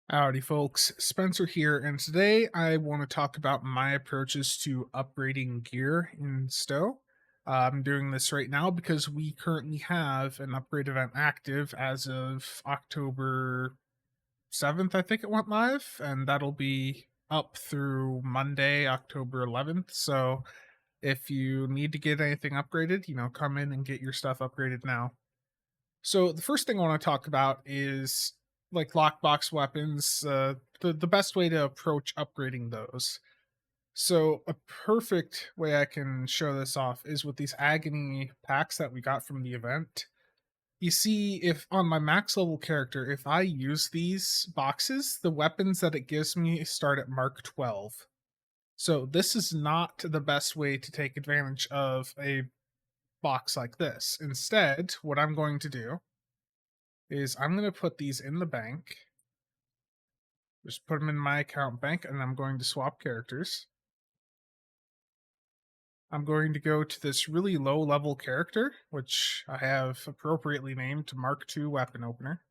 Howdy, folks. Spencer here, and today I want to talk about my approaches to upgrading gear in Stowe. I'm doing this right now because we currently have an upgrade event active as of October 7th, I think it went live, and that'll be up through Monday, October 11th. So if you need to get anything upgraded, come in and get your stuff upgraded now. So the first thing I want to talk about is like lockbox weapons, the best way to approach upgrading those. So a perfect way I can show this off is with these agony packs that we got from the event. You see, if on my max level character, if I use these boxes, the weapons that it gives me start at Mark 12. So this is not the best way to take advantage of a box like this. Instead, what I'm going to do is I'm going to put these in the bank. Just put them in my account bank, and I'm going to swap characters. I'm going to go to this really low level character, which I have appropriately named Mark II Weapon Opener.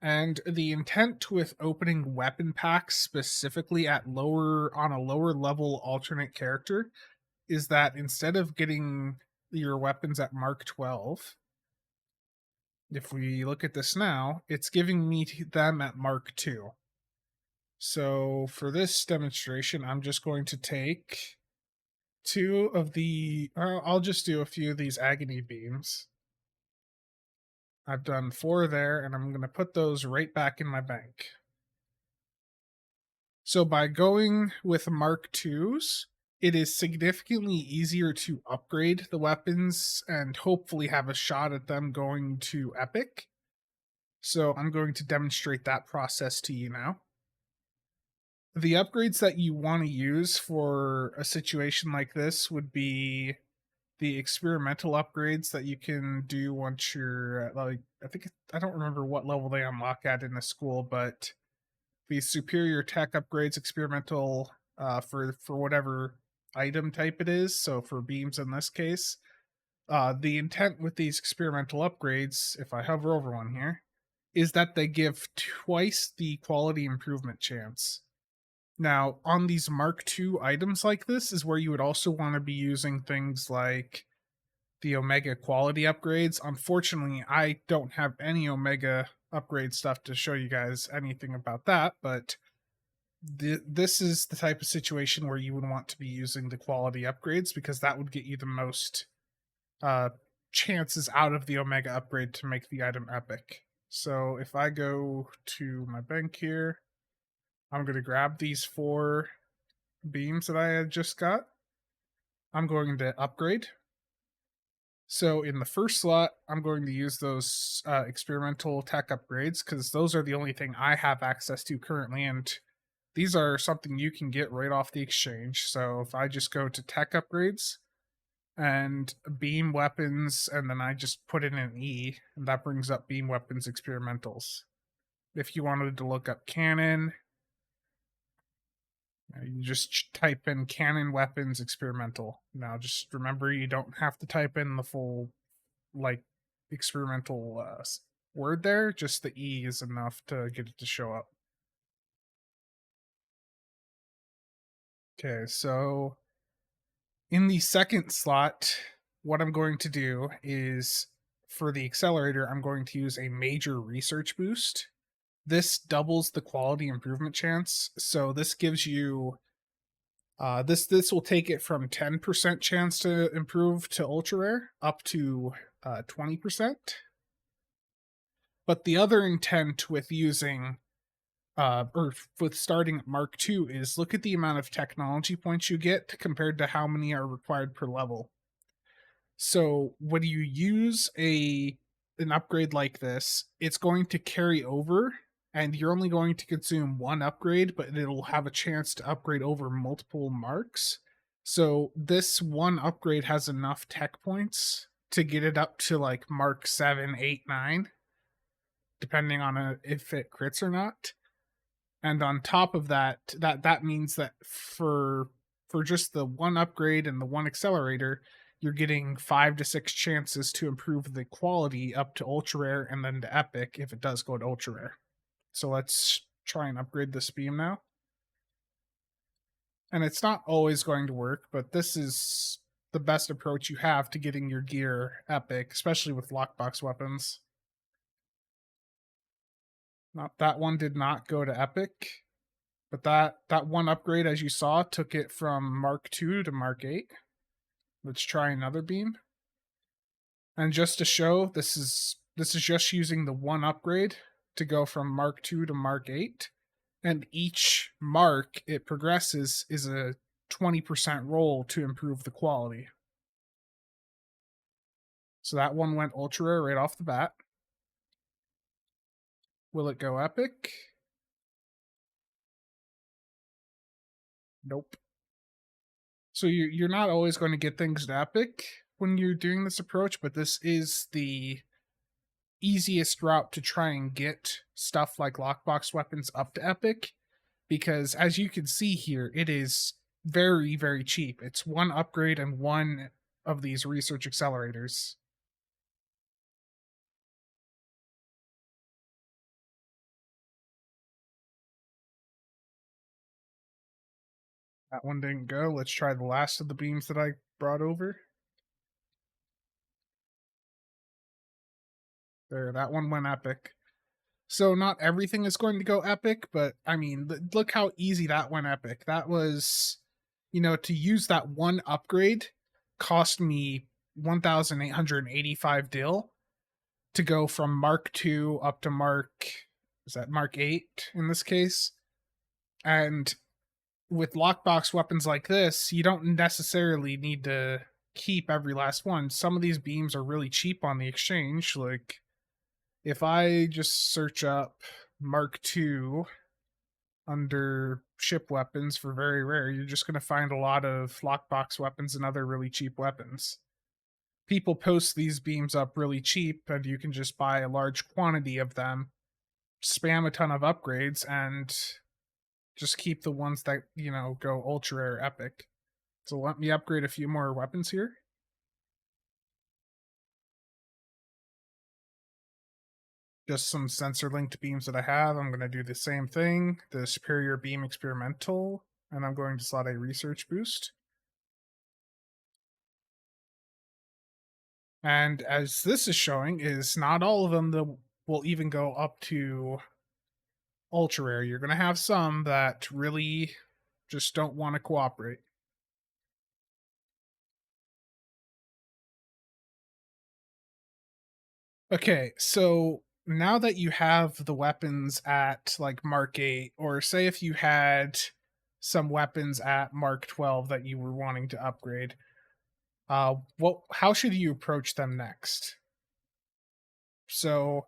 And the intent with opening weapon packs specifically at on a lower level alternate character is that instead of getting your weapons at Mark 12, if we look at this now, it's giving me them at Mark 2. So for this demonstration, I'm just going to take I'll just do a few of these agony beams. I've done 4 there, and I'm going to put those right back in my bank. So by going with Mark IIs, it is significantly easier to upgrade the weapons and hopefully have a shot at them going to Epic. So I'm going to demonstrate that process to you now. The upgrades that you want to use for a situation like this would be the experimental upgrades that you can do once you're I don't remember what level they unlock at in the school, but the superior tech upgrades experimental for whatever item type it is. So for beams in this case, the intent with these experimental upgrades, if I hover over one here, is that they give twice the quality improvement chance. Now, on these Mark II items like this is where you would also want to be using things like the Omega quality upgrades. Unfortunately, I don't have any Omega upgrade stuff to show you guys anything about that, but this is the type of situation where you would want to be using the quality upgrades because that would get you the most uh, chances out of the Omega upgrade to make the item epic. So if I go to my bank here, I'm going to grab these 4 beams that I had just got. I'm going to upgrade. So in the first slot, I'm going to use those experimental tech upgrades because those are the only thing I have access to currently, and these are something you can get right off the exchange. So if I just go to tech upgrades and beam weapons, and then I just put in an E, and that brings up beam weapons experimentals. If you wanted to look up cannon, you just type in cannon weapons experimental. Now, just remember you don't have to type in the full like experimental word there. Just the E is enough to get it to show up. Okay, so in the second slot, what I'm going to do is for the accelerator, I'm going to use a major research boost. This doubles the quality improvement chance. So this gives you this will take it from 10% chance to improve to ultra rare up to 20%. But the other intent with using or with starting at Mark II is look at the amount of technology points you get compared to how many are required per level. So when you use an upgrade like this, it's going to carry over and you're only going to consume one upgrade, but it'll have a chance to upgrade over multiple marks. So this one upgrade has enough tech points to get it up to like Mark 7, 8, 9, depending on if it crits or not. And on top of that, that means that for just the one upgrade and the one accelerator, you're getting 5 to 6 chances to improve the quality up to ultra rare and then to epic if it does go to ultra rare. So let's try and upgrade this beam now. And it's not always going to work, but this is the best approach you have to getting your gear epic, especially with lockbox weapons. Not that one did not go to epic, but that one upgrade, as you saw, took it from Mark II to Mark 8. Let's try another beam. And just to show, this is just using the one upgrade to go from Mark II to Mark 8. And each mark it progresses is a 20% roll to improve the quality. So that one went ultra rare right off the bat. Will it go epic? Nope. So you're not always going to get things to epic when you're doing this approach, but this is the easiest route to try and get stuff like lockbox weapons up to epic, because as you can see here, it is very, very cheap. It's one upgrade and one of these research accelerators. That one didn't go. Let's try the last of the beams that I brought over. There, that one went epic. So not everything is going to go epic, but I mean, look how easy that went epic. That was, to use that one upgrade cost me 1,885 dill to go from Mark II up to Mark 8 in this case? And with lockbox weapons like this, you don't necessarily need to keep every last one. Some of these beams are really cheap on the exchange. Like, if I just search up Mark II under ship weapons for very rare, you're just going to find a lot of lockbox weapons and other really cheap weapons. People post these beams up really cheap, and you can just buy a large quantity of them, spam a ton of upgrades, and just keep the ones that, go ultra rare epic. So let me upgrade a few more weapons here. Just some sensor linked beams that I have. I'm going to do the same thing, the superior beam experimental, and I'm going to slot a research boost. And as this is showing, is not all of them that will even go up to ultra rare. You're going to have some that really just don't want to cooperate. Okay, so now that you have the weapons at like Mark 8, or say if you had some weapons at Mark 12 that you were wanting to upgrade, how should you approach them next? So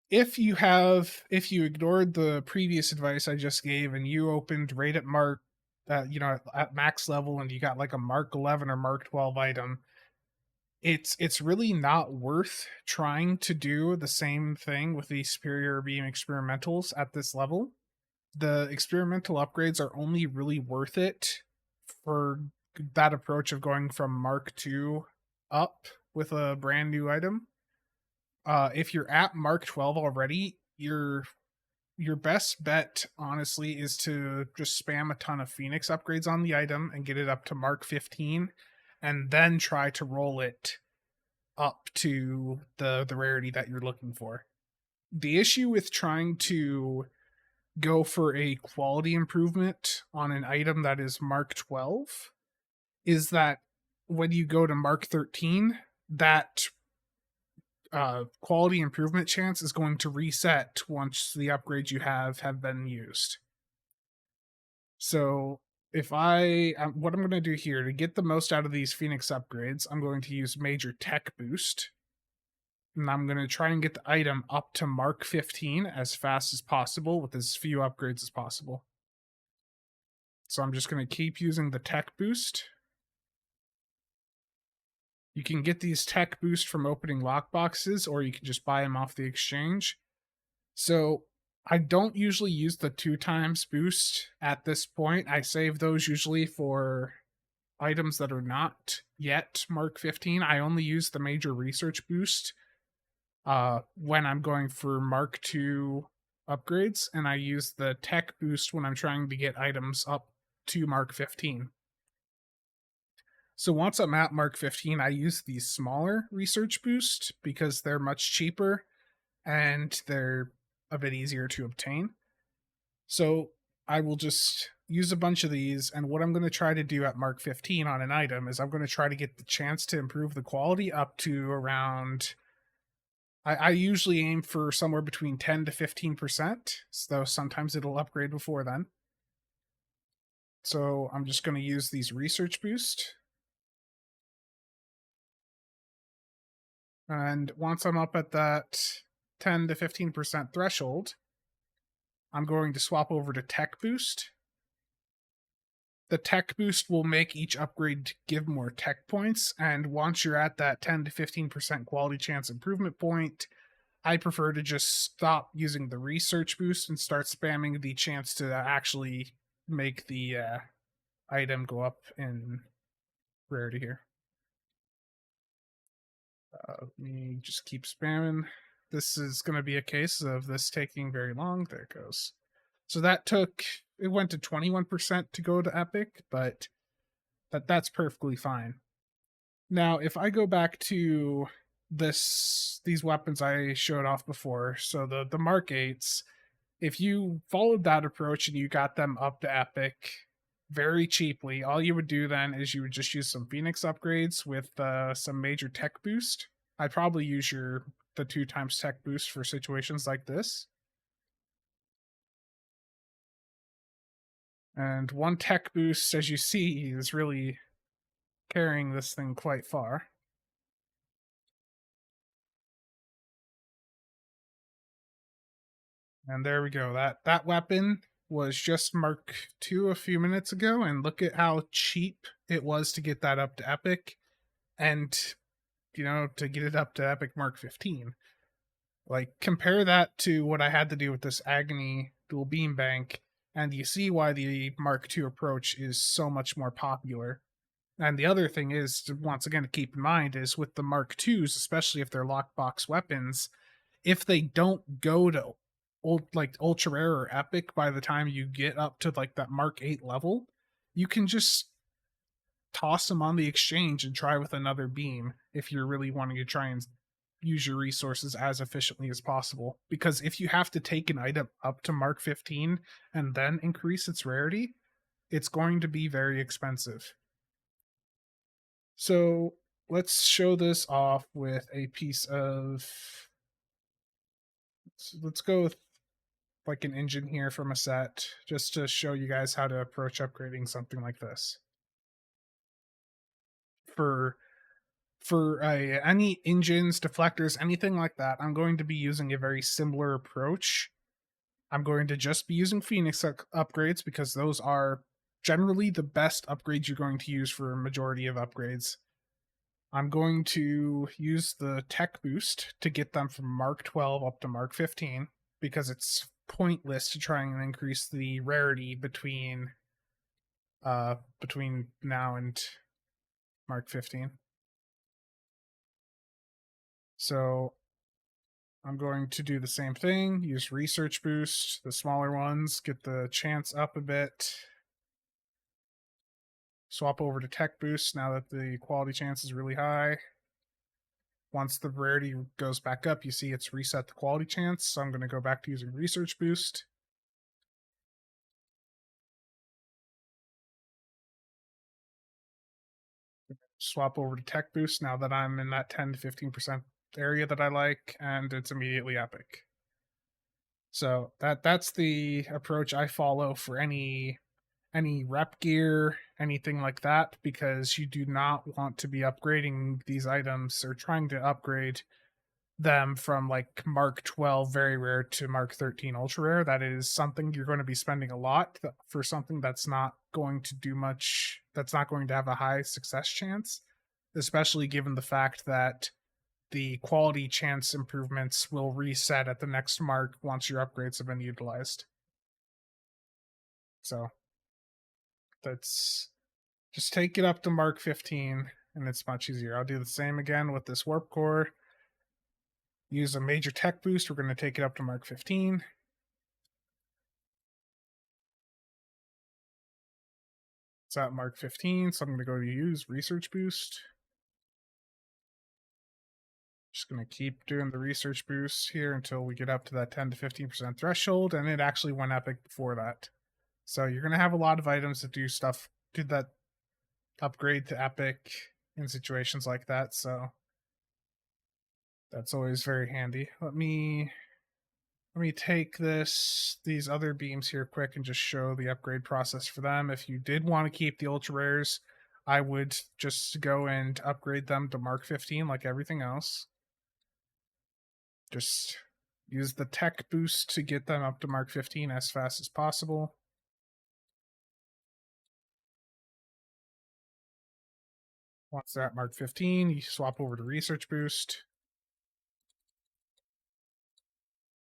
if you ignored the previous advice I just gave and you opened right at Mark at max level, and you got like a Mark 11 or Mark 12 item, it's really not worth trying to do the same thing with the superior beam experimentals at this level. The experimental upgrades are only really worth it for that approach of going from Mark 2 up with a brand new item. If you're at Mark 12 already, your best bet, honestly, is to just spam a ton of Phoenix upgrades on the item and get it up to Mark 15, and then try to roll it up to the rarity that you're looking for. The issue with trying to go for a quality improvement on an item that is Mark 12 is that when you go to Mark 13, that quality improvement chance is going to reset once the upgrades you have been used. So if what I'm going to do here to get the most out of these Phoenix upgrades, I'm going to use Major Tech Boost, and I'm going to try and get the item up to Mark 15 as fast as possible with as few upgrades as possible. So I'm just going to keep using the Tech Boost. You can get these Tech Boost from opening lockboxes, or you can just buy them off the exchange. So I don't usually use the 2x boost at this point. I save those usually for items that are not yet Mark 15. I only use the major research boost when I'm going for Mark 2 upgrades, and I use the tech boost when I'm trying to get items up to Mark 15. So once I'm at Mark 15, I use the smaller research boost because they're much cheaper and they're a bit easier to obtain. So I will just use a bunch of these, and what I'm going to try to do at Mark 15 on an item is I'm going to try to get the chance to improve the quality up to around. I usually aim for somewhere between 10 to 15%, though sometimes it'll upgrade before then. So I'm just going to use these research boost. And once I'm up at that 10 to 15% threshold, I'm going to swap over to tech boost. The tech boost will make each upgrade give more tech points, and once you're at that 10 to 15% quality chance improvement point, I prefer to just stop using the research boost and start spamming the chance to actually make the item go up in rarity here. Let me just keep spamming. This is going to be a case of this taking very long. There it goes. So it went to 21% to go to epic, but that's perfectly fine. Now, if I go back to these weapons I showed off before, so the Mark 8s, if you followed that approach and you got them up to epic very cheaply, all you would do then is you would just use some Phoenix upgrades with some major tech boost. I'd probably use the 2 times tech boost for situations like this. And 1 tech boost, as you see, is really carrying this thing quite far. And there we go. That weapon was just Mark 2 a few minutes ago, and look at how cheap it was to get that up to epic, and to get it up to epic Mark 15. Like, compare that to what I had to do with this Agony dual beam bank, and you see why the Mark 2 approach is so much more popular. And the other thing is, once again, to keep in mind is with the Mark 2s, especially if they're lockbox weapons, if they don't go to ultra rare or epic by the time you get up to like that Mark 8 level, you can just toss them on the exchange and try with another beam if you're really wanting to try and use your resources as efficiently as possible. Because if you have to take an item up to Mark 15 and then increase its rarity, it's going to be very expensive. So let's show this off with a piece of. Let's go with like an engine here from a set, just to show you guys how to approach upgrading something like this. For any engines, deflectors, anything like that, I'm going to be using a very similar approach. I'm going to just be using Phoenix upgrades because those are generally the best upgrades you're going to use for a majority of upgrades. I'm going to use the tech boost to get them from Mark 12 up to Mark 15 because it's pointless to try and increase the rarity between now and Mark 15. So I'm going to do the same thing, use research boost, the smaller ones, get the chance up a bit. Swap over to tech boost now that the quality chance is really high. Once the rarity goes back up, you see it's reset the quality chance, so I'm going to go back to using research boost. Swap over to tech boost now that I'm in that 10 to 15% area that I like, and it's immediately epic. So that's the approach I follow for any rep gear, anything like that, because you do not want to be upgrading these items or trying to upgrade them from like Mark 12 very rare to Mark 13 ultra rare. That is something you're going to be spending a lot for something that's not going to do much, that's not going to have a high success chance, especially given the fact that the quality chance improvements will reset at the next mark once your upgrades have been utilized. So that's just take it up to Mark 15 and it's much easier. I'll do the same again with this warp core. Use a major tech boost. We're going to take it up to Mark 15. It's at Mark 15, so I'm going to go to use Research Boost. Just going to keep doing the Research Boost here until we get up to that 10 to 15% threshold, and it actually went epic before that. So you're going to have a lot of items that do stuff, do that upgrade to epic in situations like that, so that's always very handy. Let me take these other beams here quick and just show the upgrade process for them. If you did want to keep the ultra rares, I would just go and upgrade them to Mark 15 like everything else. Just use the tech boost to get them up to Mark 15 as fast as possible. Once they're at Mark 15, you swap over to Research Boost.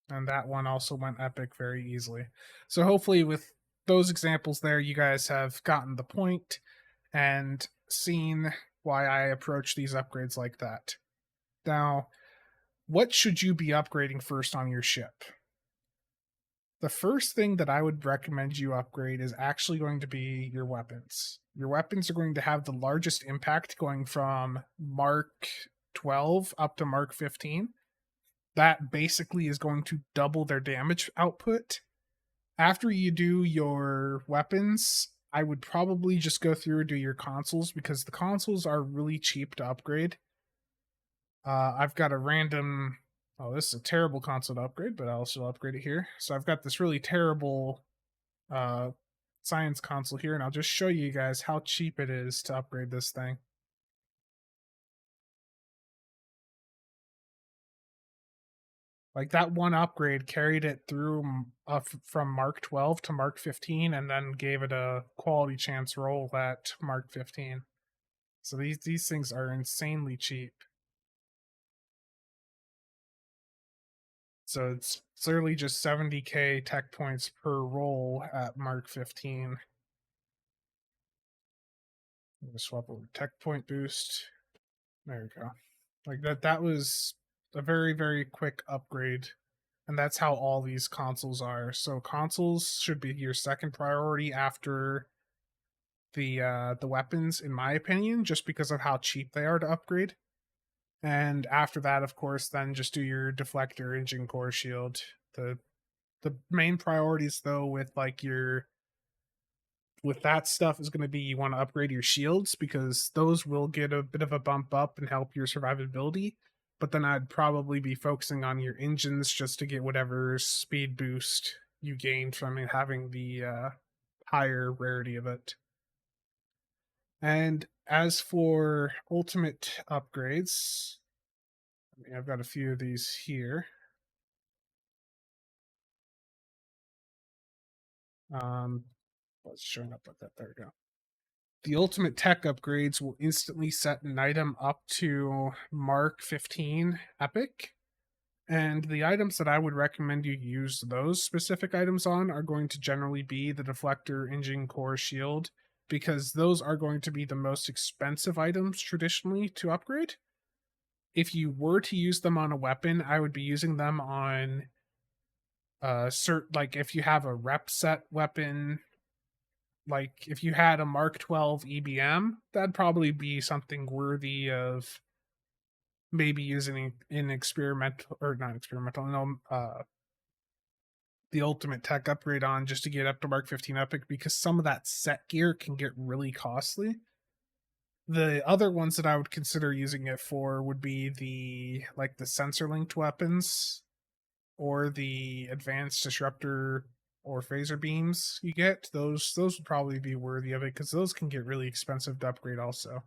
And that one also went epic very easily. So hopefully with those examples there, you guys have gotten the point and seen why I approach these upgrades like that. Now, what should you be upgrading first on your ship? The first thing that I would recommend you upgrade is actually going to be your weapons. Your weapons are going to have the largest impact going from Mark 12 up to Mark 15. That basically is going to double their damage output. After you do your weapons, I would probably just go through and do your consoles because the consoles are really cheap to upgrade. I've got a random. Oh, this is a terrible console to upgrade, but I'll still upgrade it here. So I've got this really terrible science console here, and I'll just show you guys how cheap it is to upgrade this thing. Like that one upgrade carried it through from Mark 12 to Mark 15 and then gave it a quality chance roll at Mark 15. So these things are insanely cheap. So it's literally just 70k tech points per roll at Mark 15. I'm gonna swap over tech point boost. There we go. Like that was a very, very quick upgrade. And that's how all these consoles are. So consoles should be your second priority after the weapons, in my opinion, just because of how cheap they are to upgrade. And after that, of course, then just do your deflector, engine core, shield. The main priorities though with like your with that stuff is going to be you want to upgrade your shields because those will get a bit of a bump up and help your survivability. But then I'd probably be focusing on your engines just to get whatever speed boost you gained from having the higher rarity of it. And as for ultimate upgrades, I've got a few of these here. What's showing up like that? There we go. The ultimate tech upgrades will instantly set an item up to Mark 15 Epic. And the items that I would recommend you use those specific items on are going to generally be the deflector, engine core, shield, because those are going to be the most expensive items traditionally to upgrade. If you were to use them on a weapon, I would be using them on like if you have a rep set weapon, like if you had a Mark 12 EBM, that'd probably be something worthy of maybe using in experimental or not experimental, no, the ultimate tech upgrade on just to get up to Mark 15 Epic because some of that set gear can get really costly. The other ones that I would consider using it for would be the sensor linked weapons or the advanced disruptor or phaser beams you get. Those would probably be worthy of it because those can get really expensive to upgrade also.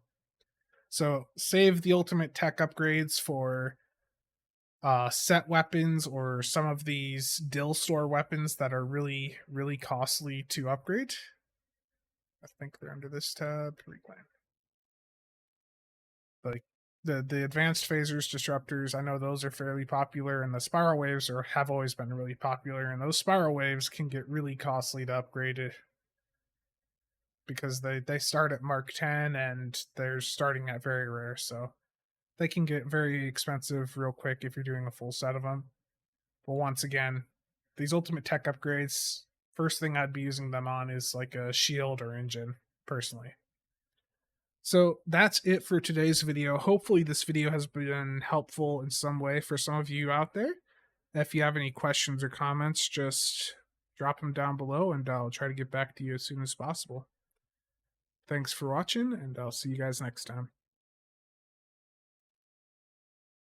So save the ultimate tech upgrades for set weapons or some of these Dill store weapons that are really, really costly to upgrade. I think they're under this tab. Reclaim. Like the advanced phasers, disruptors, I know those are fairly popular, and the spiral waves have always been really popular, and those spiral waves can get really costly to upgrade it because they start at Mark 10 and they're starting at very rare, so they can get very expensive real quick if you're doing a full set of them. But once again, these ultimate tech upgrades, first thing I'd be using them on is like a shield or engine. personally. So that's it for today's video. Hopefully, this video has been helpful in some way for some of you out there. If you have any questions or comments, just drop them down below and I'll try to get back to you as soon as possible. Thanks for watching, and I'll see you guys next time.